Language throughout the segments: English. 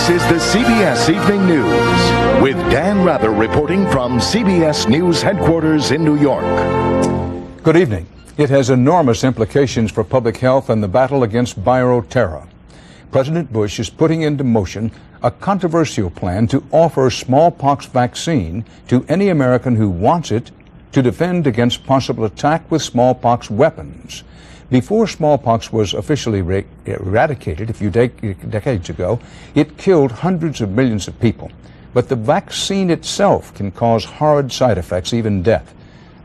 This is the CBS Evening News with Dan Rather reporting from CBS News headquarters in New York. Good evening. It has enormous implications for public health and the battle against bioterror. President Bush is putting into motion a controversial plan to offer smallpox vaccine to any American who wants it to defend against possible attack with smallpox weapons. Before smallpox was officially eradicated a few decades ago, it killed hundreds of millions of people. But the vaccine itself can cause horrid side effects, even death.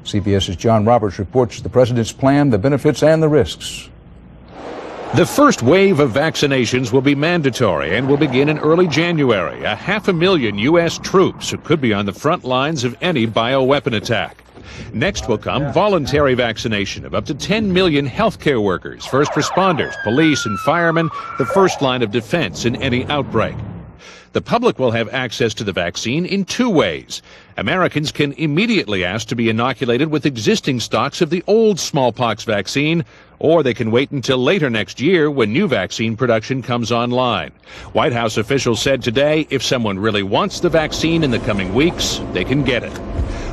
CBS's John Roberts reports the president's plan, the benefits, and the risks. The first wave of vaccinations will be mandatory and will begin in early January. 500,000 U.S. troops who could be on the front lines of any bioweapon attack. Next will come voluntary vaccination of up to 10 million healthcare workers, first responders, police, and firemen, the first line of defense in any outbreak. The public will have access to the vaccine in two ways. Americans can immediately ask to be inoculated with existing stocks of the old smallpox vaccine, or they can wait until later next year when new vaccine production comes online. White House officials said today if someone really wants the vaccine in the coming weeks, they can get it.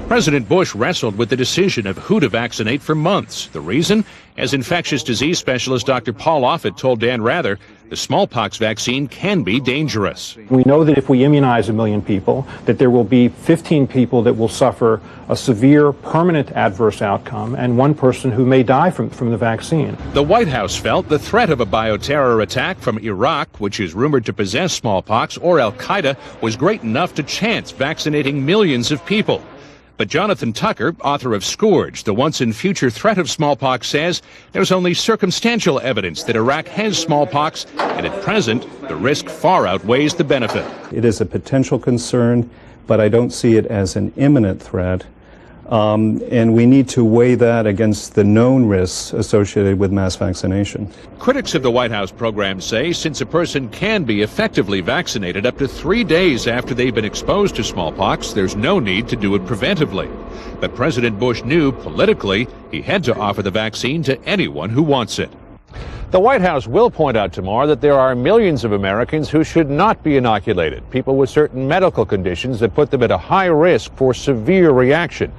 President Bush wrestled with the decision of who to vaccinate for months. The reason? As infectious disease specialist Dr. Paul Offit told Dan Rather, the smallpox vaccine can be dangerous. We know that if we immunize 1 million people, that there will be 15 people that will suffer a severe permanent adverse outcome and one person who may die from the vaccine. The White House felt the threat of a bioterror attack from Iraq, which is rumored to possess smallpox, or Al-Qaeda, was great enough to chance vaccinating millions of people. But Jonathan Tucker, author of Scourge, the once and future threat of smallpox, says there's only circumstantial evidence that Iraq has smallpox, and at present, the risk far outweighs the benefit. It is a potential concern, but I don't see it as an imminent threat. And we need to weigh that against the known risks associated with mass vaccination. Critics of the White House program say since a person can be effectively vaccinated up to 3 days after they've been exposed to smallpox, there's no need to do it preventively. But President Bush knew politically he had to offer the vaccine to anyone who wants it. The White House will point out tomorrow that there are millions of Americans who should not be inoculated, people with certain medical conditions that put them at a high risk for severe reaction.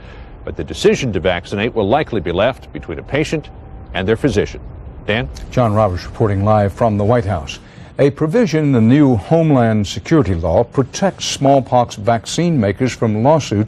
But the decision to vaccinate will likely be left between a patient and their physician. Dan? John Roberts reporting live from the White House. A provision in the new Homeland Security law protects smallpox vaccine makers from lawsuits